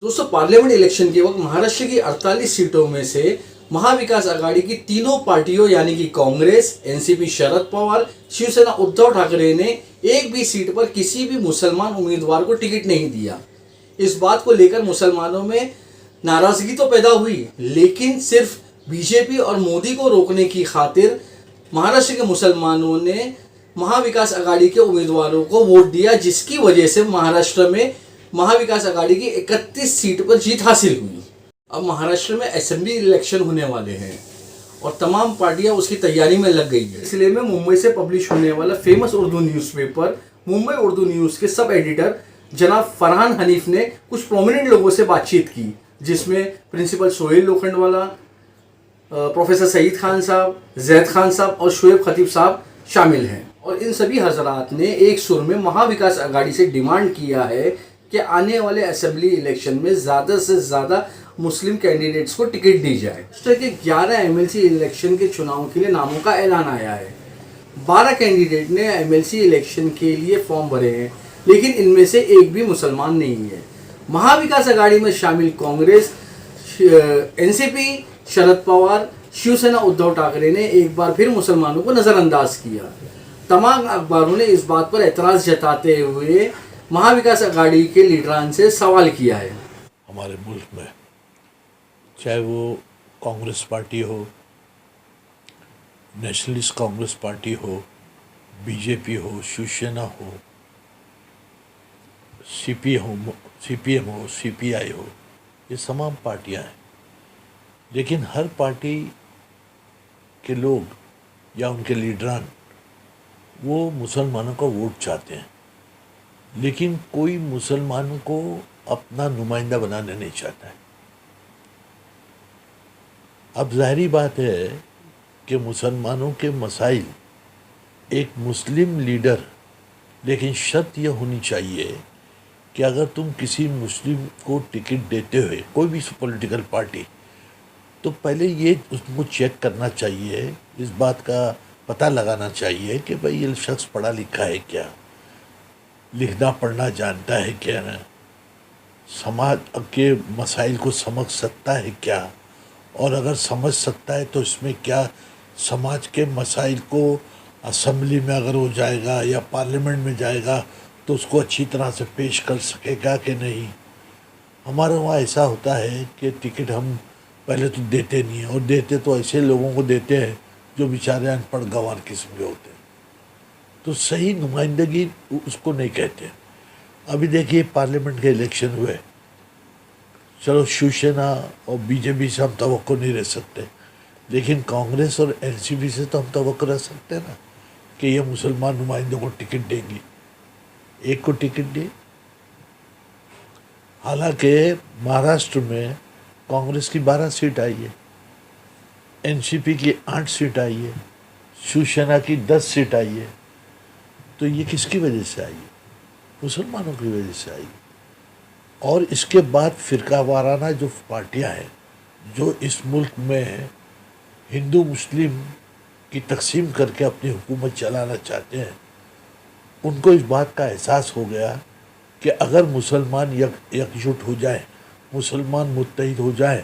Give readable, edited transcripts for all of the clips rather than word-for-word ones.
दोस्तों, parliament election के वक्त महाराष्ट्र की 48 सीटों में से महाविकास आघाड़ी की तीनों पार्टियों यानी कि कांग्रेस, एनसीपी शरद पवार, शिवसेना उद्धव ठाकरे ने एक भी सीट पर किसी भी मुसलमान उम्मीदवार को टिकट नहीं दिया। इस बात को लेकर मुसलमानों में नाराजगी तो पैदा हुई, लेकिन सिर्फ बीजेपी और मोदी को रोकने की खातिर महाराष्ट्र के मुसलमानों ने महाविकास आघाड़ी के उम्मीदवारों को वोट दिया, जिसकी वजह से महाराष्ट्र में महाविकास आघाड़ी की 31 सीट पर जीत हासिल हुई। अब महाराष्ट्र में असेंबली इलेक्शन होने वाले हैं और तमाम पार्टियां उसकी तैयारी में लग गई है। इसलिए में मुंबई से पब्लिश होने वाला famous Urdu newspaper Mumbai Urdu news के सब एडिटर जनाब फरहान हनीफ ने कुछ प्रोमिनेंट लोगों से बातचीत की, जिसमें प्रिंसिपल सोहेल लोखंडवाला, प्रोफेसर सईद खान साहब, जैद खान साहब और शुएब खतीब साहब शामिल हैं। और इन सभी हजरात ने एक सुर में महाविकास आघाड़ी से डिमांड किया है कि आने वाले असेंबली इलेक्शन में ज़्यादा से ज़्यादा मुस्लिम कैंडिडेट्स को टिकट दी जाए। महाराष्ट्र के 11 एमएलसी इलेक्शन के चुनाव के लिए नामों का ऐलान आया है। 12 कैंडिडेट ने एमएलसी इलेक्शन के लिए फॉर्म भरे हैं, लेकिन इनमें से एक भी मुसलमान नहीं है। महाविकास आघाड़ी में शामिल कांग्रेस, एनसीपी शरद पवार, शिवसेना उद्धव ठाकरे ने एक बार फिर मुसलमानों को नज़रअंदाज किया। तमाम अखबारों ने इस बात पर एतराज़ जताते हुए महाविकास आघाड़ी के लीडरान से सवाल किया है। हमारे मुल्क में चाहे वो कांग्रेस पार्टी हो, नेशनलिस्ट कांग्रेस पार्टी हो, बीजेपी हो, शिवसेना हो, सीपीएम हो, सीपीआई हो, ये तमाम पार्टियां हैं। लेकिन हर पार्टी के लोग या उनके लीडरान वो मुसलमानों का वोट चाहते हैं, लेकिन कोई मुसलमानों को अपना नुमाइंदा बनाने नहीं चाहता है। अब जाहिर बात है कि मुसलमानों के मसाइल एक मुस्लिम लीडर, लेकिन शर्त यह होनी चाहिए कि अगर तुम किसी मुस्लिम को टिकट देते हुए कोई भी पॉलिटिकल पार्टी, तो पहले ये उसको चेक करना चाहिए, इस बात का पता लगाना चाहिए कि भाई ये शख्स पढ़ा लिखा है क्या, लिखना पढ़ना जानता है क्या, ना समाज के मसाइल को समझ सकता है क्या, और अगर समझ सकता है तो इसमें क्या समाज के मसाइल को असेंबली में अगर वो जाएगा या पार्लियामेंट में जाएगा तो उसको अच्छी तरह से पेश कर सकेगा कि नहीं। हमारे वहाँ ऐसा होता है कि टिकट हम पहले तो देते नहीं हैं, और देते तो ऐसे लोगों को देते हैं जो बेचारे अनपढ़ गंवार किस्म के होते हैं, तो सही नुमाइंदगी उसको नहीं कहते। अभी देखिए पार्लियामेंट के इलेक्शन हुए, चलो शिवसेना और बीजेपी से हम तवक्को नहीं रह सकते, लेकिन कांग्रेस और एनसीपी से तो हम तवक्को रह सकते हैं ना कि ये मुसलमान नुमाइंदों को टिकट देंगी। एक को टिकट दी। हालांकि महाराष्ट्र में कांग्रेस की 12 सीट आई है, एनसीपी की 8 सीट आई है, शिवसेना की 10 सीट आई है। तो ये किसकी वजह से आई? मुसलमानों की वजह से आई। और इसके बाद फ़िरका वाराना जो पार्टियां हैं जो इस मुल्क में हिंदू मुस्लिम की तकसीम करके अपनी हुकूमत चलाना चाहते हैं, उनको इस बात का एहसास हो गया कि अगर मुसलमान एकजुट हो जाए, मुसलमान मुत्तहिद हो जाए,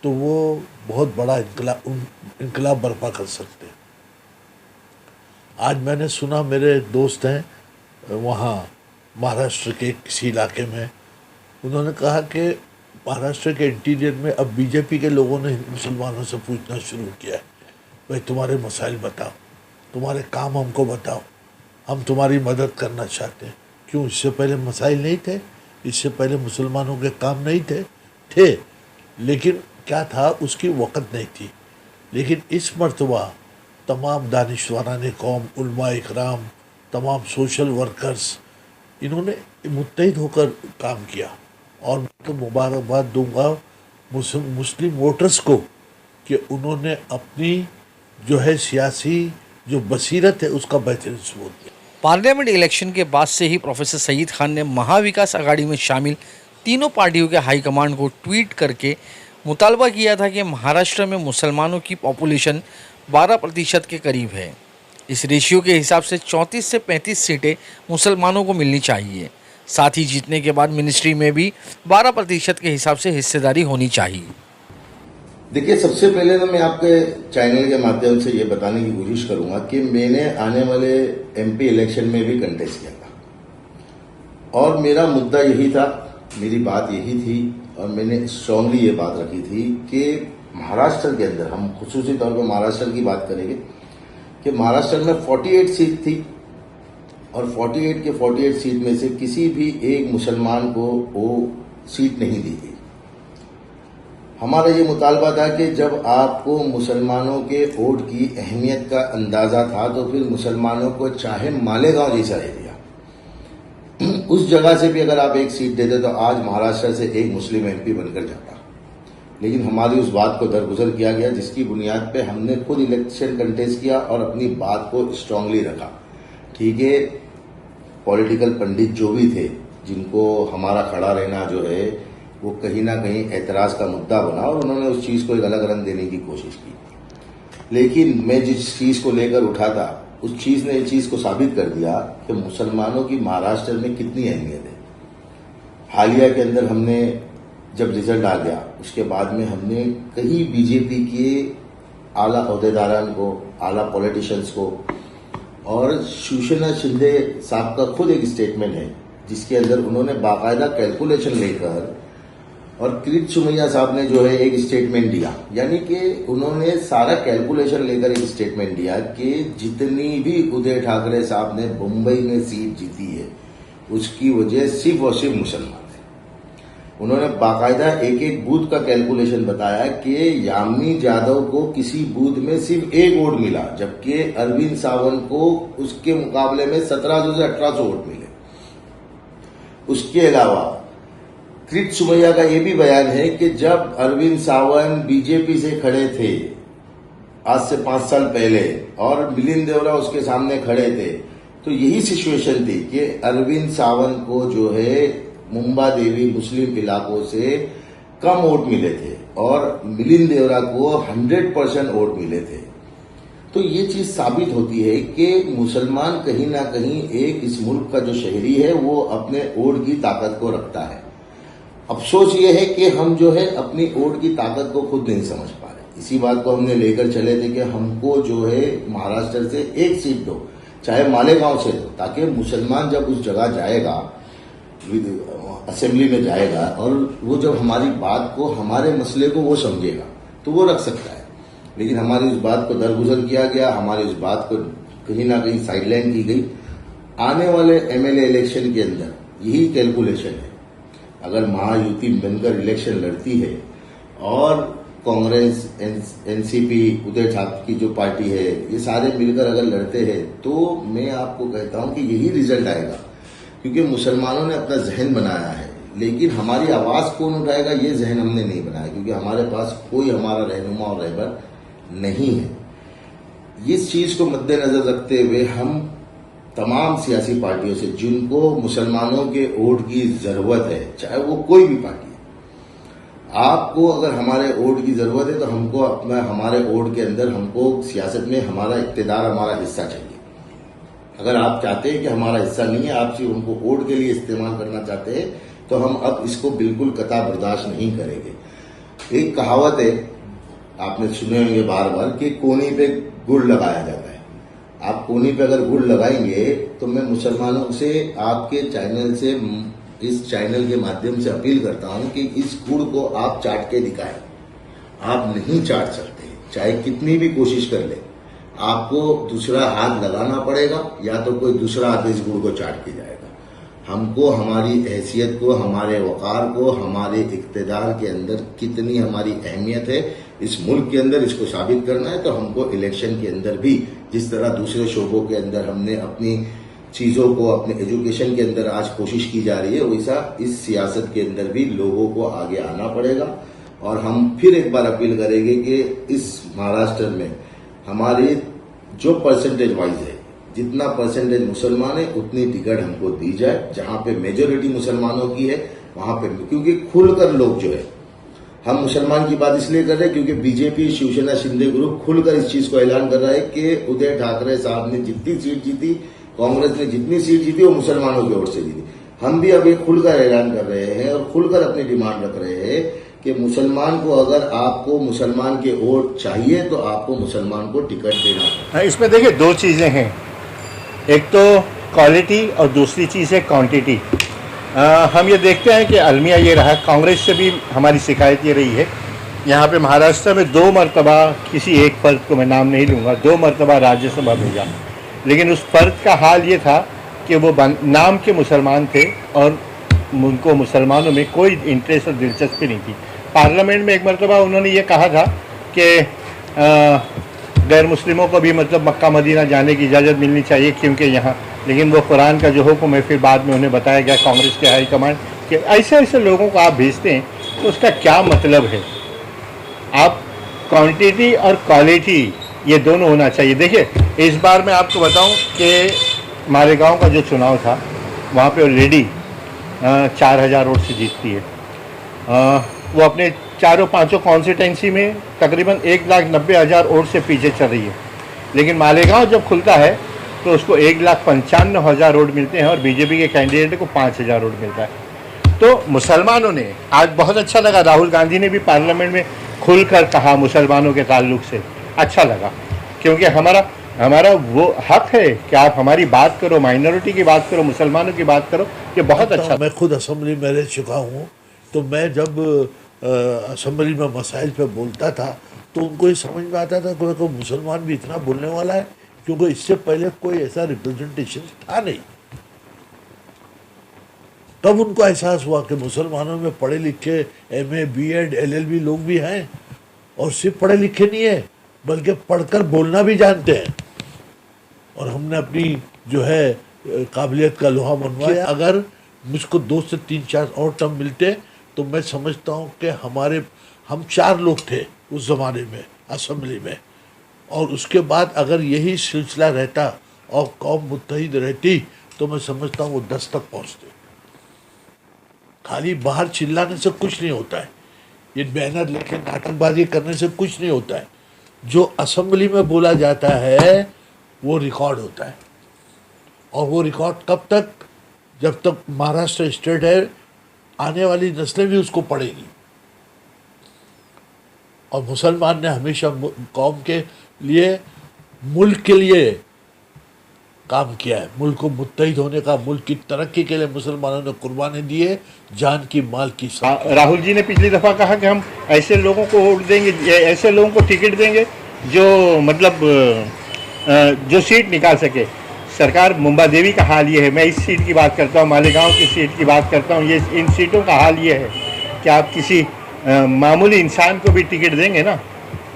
तो वो बहुत बड़ा इनकलाब बर्पा कर सकते हैं। आज मैंने सुना, मेरे दोस्त हैं वहाँ महाराष्ट्र के किसी इलाके में, उन्होंने कहा कि महाराष्ट्र के इंटीरियर में अब बीजेपी के लोगों ने मुसलमानों से पूछना शुरू किया है, भाई तुम्हारे मसाइल बताओ, तुम्हारे काम हमको बताओ, हम तुम्हारी मदद करना चाहते हैं। क्यों? इससे पहले मसाइल नहीं थे, इससे पहले मुसलमानों के काम नहीं थे, लेकिन क्या था, उसकी वक़्त नहीं थी। लेकिन इस मर्तबा तमाम दानिशवारान कौम, उलमा इकराम, तमाम सोशल वर्कर्स, इन्होंने मुत्तहिद होकर काम किया। और मैं तो मुबारकबाद दूंगा मुस्लिम वोटर्स को कि उन्होंने अपनी जो है सियासी जो बसीरत है उसका बेहतरीन सबूत दिया। पार्लियामेंट इलेक्शन के बाद से ही प्रोफेसर सईद खान ने महाविकास आघाड़ी में शामिल तीनों पार्टियों के हाईकमांड को ट्वीट करके मुतालबा किया था कि महाराष्ट्र में मुसलमानों की पॉपुलेशन 12% के करीब है। इस रेशियो के हिसाब से 34 से 35 सीटें मुसलमानों को मिलनी चाहिए। साथ ही जीतने के बाद मिनिस्ट्री में भी 12% के हिसाब से हिस्सेदारी होनी चाहिए। देखिए, सबसे पहले तो मैं आपके चैनल के माध्यम से ये बताने की कोशिश करूंगा कि मैंने आने वाले एमपी इलेक्शन में भी कंटेस्ट किया था और मेरा मुद्दा यही था, मेरी बात यही थी और मैंने स्ट्रांगली ये बात रखी थी कि महाराष्ट्र के अंदर, हम खुसूसी तौर पर महाराष्ट्र की बात करेंगे, कि महाराष्ट्र में 48 सीट थी और 48 के 48 सीट में से किसी भी एक मुसलमान को वो सीट नहीं दी गई। हमारा ये मुतालबा था कि जब आपको मुसलमानों के वोट की अहमियत का अंदाजा था तो फिर मुसलमानों को चाहे मालेगांव जैसा एरिया, उस जगह से भी अगर आप एक सीट देते तो आज महाराष्ट्र से एक मुस्लिम एमपी बनकर जाता। लेकिन हमारी उस बात को दरगुजर किया गया, जिसकी बुनियाद पे हमने खुद इलेक्शन कंटेस्ट किया और अपनी बात को स्ट्रांगली रखा। ठीक है, पॉलिटिकल पंडित जो भी थे, जिनको हमारा खड़ा रहना जो है वो कहीं ना कहीं एतराज का मुद्दा बना और उन्होंने उस चीज को एक अलग रंग देने की कोशिश की। लेकिन मैं जिस चीज को लेकर उठा था, उस चीज ने इस चीज को साबित कर दिया कि मुसलमानों की महाराष्ट्र में कितनी अहमियत है। हालिया के अंदर हमने जब रिजल्ट आ गया, उसके बाद में हमने कई बीजेपी के आला अहदेदारान को, आला पॉलिटिशियंस को, और शिवसेना शिंदे साहब का खुद एक स्टेटमेंट है जिसके अंदर उन्होंने बाकायदा कैलकुलेशन लेकर, और किरीट सुमैया साहब ने जो है एक स्टेटमेंट दिया, यानी कि उन्होंने सारा कैलकुलेशन लेकर एक स्टेटमेंट दिया कि जितनी भी उदय ठाकरे साहब ने मुंबई में सीट जीती है उसकी वजह सिर्फ और सिर्फ मुसलमान है। उन्होंने बाकायदा एक एक बूथ का कैलकुलेशन बताया कि यामिनी जाधव को किसी बूथ में सिर्फ एक वोट मिला, जबकि अरविंद सावंत को उसके मुकाबले में 1700 से 1800 वोट मिले। उसके अलावा किरीट सुमैया का यह भी बयान है कि जब अरविंद सावंत बीजेपी से खड़े थे आज से 5 साल पहले और मिलिंद देवरा उसके सामने खड़े थे, तो यही सिचुएशन थी कि अरविंद सावंत को जो है मुंबा देवी मुस्लिम इलाकों से कम वोट मिले थे और मिलिंद देवरा को 100% वोट मिले थे। तो ये चीज साबित होती है कि मुसलमान कहीं ना कहीं एक इस मुल्क का जो शहरी है वो अपने वोट की ताकत को रखता है। अफसोस ये है कि हम जो है अपनी वोट की ताकत को खुद नहीं समझ पा रहे। इसी बात को हमने लेकर चले थे कि हमको जो है महाराष्ट्र से एक सीट दो, चाहे मालेगांव से दो, ताकि मुसलमान जब उस जगह जाएगा, असेंबली में जाएगा, और वो जब हमारी बात को, हमारे मसले को वो समझेगा तो वो रख सकता है। लेकिन हमारी उस बात को दरगुजर किया गया, हमारी उस बात को कहीं ना कहीं साइडलाइन की गई। आने वाले एमएलए इलेक्शन के अंदर यही कैलकुलेशन है, अगर महायुति बनकर इलेक्शन लड़ती है और कांग्रेस, एनसीपी, उदय ठाकरे की जो पार्टी है, ये सारे मिलकर अगर लड़ते हैं तो मैं आपको कहता हूं कि यही रिजल्ट आएगा, क्योंकि मुसलमानों ने अपना जहन बनाया है। लेकिन हमारी आवाज कौन उठाएगा ये जहन हमने नहीं बनाया, क्योंकि हमारे पास कोई हमारा रहनुमा और रहबर नहीं है। इस चीज को मद्देनजर रखते हुए हम तमाम सियासी पार्टियों से, जिनको मुसलमानों के वोट की जरूरत है, चाहे वो कोई भी पार्टी है, आपको अगर हमारे वोट की जरूरत है तो हमको अपना, हमारे वोट के अंदर हमको सियासत में हमारा इक्तदार, हमारा हिस्सा चाहिए। अगर आप चाहते हैं कि हमारा हिस्सा नहीं है, आप सिर्फ हमको वोट के लिए इस्तेमाल करना चाहते हैं, तो हम अब इसको बिल्कुल कतई बर्दाश्त नहीं करेंगे। एक कहावत है, आपने सुने होंगे बार बार, कि कोनी पे गुड़ लगाया जाता है। आप कोनी पे अगर गुड़ लगाएंगे तो मैं मुसलमानों से, आपके चैनल से, इस चैनल के माध्यम से अपील करता हूं कि इस गुड़ को आप चाट के दिखाएं। आप नहीं चाट सकते, चाहे कितनी भी कोशिश कर ले, आपको दूसरा हाथ लगाना पड़ेगा या तो कोई दूसरा हाथ इस गुड़ को चाट के जाएगा। हमको हमारी हैसियत को, हमारे वकार को, हमारे इक्तदार के अंदर कितनी हमारी अहमियत है इस मुल्क के अंदर, इसको साबित करना है। तो हमको इलेक्शन के अंदर भी, जिस तरह दूसरे शोबों के अंदर हमने अपनी चीजों को, अपने एजुकेशन के अंदर आज कोशिश की जा रही है, वैसा इस सियासत के अंदर भी लोगों को आगे आना पड़ेगा। और हम फिर एक बार अपील करेंगे कि इस महाराष्ट्र में हमारी जो परसेंटेज वाइज है, जितना परसेंटेज मुसलमान है उतनी टिकट हमको दी जाए। जहां पे मेजोरिटी मुसलमानों की है वहां पे, क्योंकि खुलकर लोग जो है, हम मुसलमान की बात इसलिए कर रहे हैं क्योंकि बीजेपी, शिवसेना, शिंदे ग्रुप खुलकर इस चीज को ऐलान कर रहा है कि उदय ठाकरे साहब ने जितनी सीट जीती, कांग्रेस ने जितनी सीट जीती वो मुसलमानों की ओर से जीती। हम भी अब ये खुलकर ऐलान कर रहे हैं और खुलकर अपनी डिमांड रख रहे हैं कि मुसलमान को, अगर आपको मुसलमान के वोट चाहिए तो आपको मुसलमान को टिकट देना पड़ेगा। इसमें देखिए दो चीज़ें हैं, एक तो क्वालिटी और दूसरी चीज़ है क्वांटिटी। हम ये देखते हैं कि अलमिया ये रहा, कांग्रेस से भी हमारी शिकायत ये रही है, यहाँ पे महाराष्ट्र में 2 मरतबा, किसी एक फ़र्द को मैं नाम नहीं लूँगा, 2 मरतबा राज्यसभा भेजा, लेकिन उस फ़र्द का हाल ये था कि वो नाम के मुसलमान थे और उनको मुसलमानों में कोई इंटरेस्ट और दिलचस्पी नहीं थी। पार्लियामेंट में एक मरतबा उन्होंने ये कहा था कि गैर मुस्लिमों को भी मतलब मक्का मदीना जाने की इजाज़त मिलनी चाहिए क्योंकि यहाँ, लेकिन वो कुरान का जो हुक्म है फिर बाद में उन्हें बताया गया कांग्रेस के हाई कमांड कि ऐसे ऐसे लोगों को आप भेजते हैं तो उसका क्या मतलब है। आप क्वांटिटी और क्वालिटी ये दोनों होना चाहिए। देखिए इस बार मैं आपको बताऊं कि मालेगांव का जो चुनाव था वहाँ पे लेडी 4000 वोट से जीतती है। वो अपने चारों पांचों कॉन्स्टिटेंसी में तकरीबन 1,90,000 वोट से पीछे चल रही है, लेकिन मालेगांव जब खुलता है तो उसको 1,95,000 वोट मिलते हैं और बीजेपी के कैंडिडेट को 5,000 वोट मिलता है। तो मुसलमानों ने आज बहुत अच्छा लगा, राहुल गांधी ने भी पार्लियामेंट में खुलकर कहा मुसलमानों के ताल्लुक से, अच्छा लगा, क्योंकि हमारा वो हक है कि आप हमारी बात करो, माइनॉरिटी की बात करो, मुसलमानों की बात करो, ये बहुत अच्छा। मैं खुद असेंबली में रह चुका हूँ, तो मैं जब असेंबली में मसाइल पे बोलता था तो उनको ये समझ में आता था कि कोई मुसलमान भी इतना बोलने वाला है, क्योंकि इससे पहले कोई ऐसा रिप्रेजेंटेशन था नहीं। तब उनको एहसास हुआ कि मुसलमानों में पढ़े लिखे MA BEd LLB लोग भी हैं, और सिर्फ पढ़े लिखे नहीं है बल्कि पढ़कर बोलना भी जानते हैं। और हमने अपनी जो है काबिलियत का लोहा मनवाया। अगर मुझको 2 से 3-4 और टर्म मिलते तो मैं समझता हूँ कि हम 4 लोग थे उस ज़माने में असेंबली में, और उसके बाद अगर यही सिलसिला रहता और कौम मुत्तहिद रहती तो मैं समझता हूँ वो 10 तक पहुँचते। खाली बाहर चिल्लाने से कुछ नहीं होता है, ये बैनर लेके नाटकबाजी करने से कुछ नहीं होता है। जो असेंबली में बोला जाता है वो रिकॉर्ड होता है, और वो रिकॉर्ड कब तक, जब तक महाराष्ट्र स्टेट है, आने वाली नस्लें भी उसको पढ़ेगी। और मुसलमान ने हमेशा कौम के लिए, मुल्क के लिए काम किया है। मुल्क को मुत्तहिद होने का, मुल्क की तरक्की के लिए मुसलमानों ने कुर्बानी दी है, जान की, माल की। राहुल जी ने पिछली दफ़ा कहा कि हम ऐसे लोगों को वोट देंगे, ऐसे लोगों को टिकट देंगे जो मतलब जो सीट निकाल सके। सरकार, मुंबा देवी का हाल ये है, मैं इस सीट की बात करता हूँ, मालेगांव की सीट की बात करता हूँ, ये इन सीटों का हाल ये है कि आप किसी मामूली इंसान को भी टिकट देंगे ना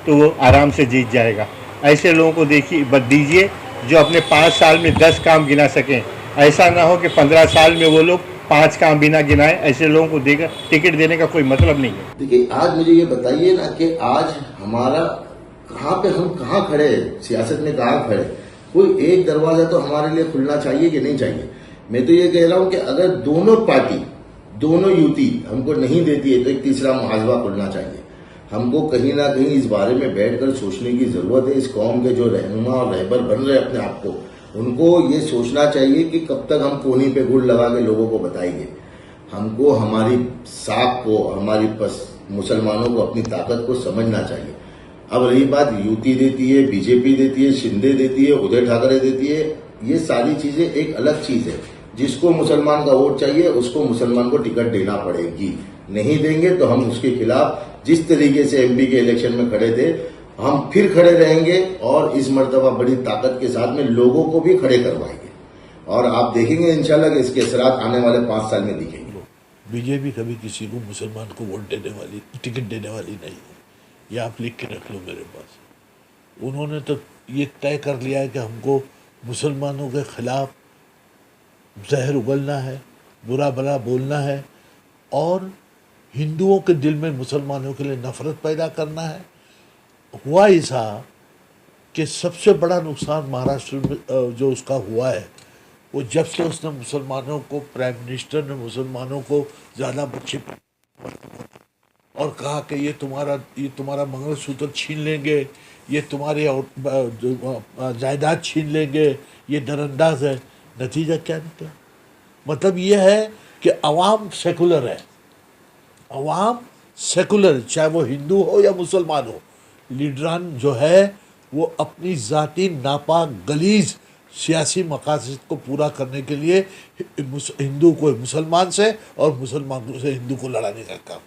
तो वो आराम से जीत जाएगा। ऐसे लोगों को दीजिए जो अपने 5 साल में 10 काम गिना सकें। ऐसा ना हो कि 15 साल में वो लोग 5 काम बिना गिनाए। ऐसे लोगों को देकर टिकट देने का कोई मतलब नहीं है। देखिए, आज मुझे ये बताइए ना कि आज हमारा कहाँ पे, हम कहाँ खड़े हैं, सियासत में कहाँ खड़े। कोई एक दरवाजा तो हमारे लिए खुलना चाहिए कि नहीं चाहिए। मैं तो ये कह रहा हूं कि अगर दोनों पार्टी, दोनों युति हमको नहीं देती है तो एक तीसरा मुहाजवा खुलना चाहिए। हमको कहीं ना कहीं इस बारे में बैठकर सोचने की जरूरत है। इस कौम के जो रहनुमा और रहबर बन रहे अपने आप को, उनको ये सोचना चाहिए कि कब तक हम कोनी पे गुड़ लगा के लोगों को बताएंगे। हमको हमारी साख को, हमारी मुसलमानों को अपनी ताकत को समझना चाहिए। अब रही बात, यूपी देती है, बीजेपी देती है, शिंदे देती है, उदय ठाकरे देती है, ये सारी चीजें एक अलग चीज है। जिसको मुसलमान का वोट चाहिए उसको मुसलमान को टिकट देना पड़ेगी। नहीं देंगे तो हम उसके खिलाफ, जिस तरीके से MP के इलेक्शन में खड़े थे, हम फिर खड़े रहेंगे और इस मर्तबा बड़ी ताकत के साथ में लोगों को भी खड़े करवाएंगे। और आप देखेंगे इंशाल्लाह कि इसके असरात आने वाले 5 साल में दिखेंगे। बीजेपी कभी किसी को, मुसलमान को वोट देने वाली, टिकट देने वाली नहीं है। ये आप लिख के रख लो मेरे पास। उन्होंने तो ये तय कर लिया है कि हमको मुसलमानों के खिलाफ जहर उगलना है, बुरा भला बोलना है, और हिंदुओं के दिल में मुसलमानों के लिए नफरत पैदा करना है। हुआ ऐसा कि सबसे बड़ा नुकसान महाराष्ट्र में जो उसका हुआ है, वो जब से उसने मुसलमानों को, प्राइम मिनिस्टर ने मुसलमानों को ज़्यादा बच्चे और कहा कि ये तुम्हारा मंगलसूत्र छीन लेंगे, ये तुम्हारे जायदाद छीन लेंगे, ये दरअंदाज है। नतीजा क्या निकला? मतलब ये है कि अवाम सेकुलर है, अवाम सेकुलर, चाहे वो हिंदू हो या मुसलमान हो। लीडरान जो है वो अपनी ज़ाती नापाक गलीज सियासी मकासद को पूरा करने के लिए हिंदू को मुसलमान से और मुसलमान से हिंदू को लड़ाने का काम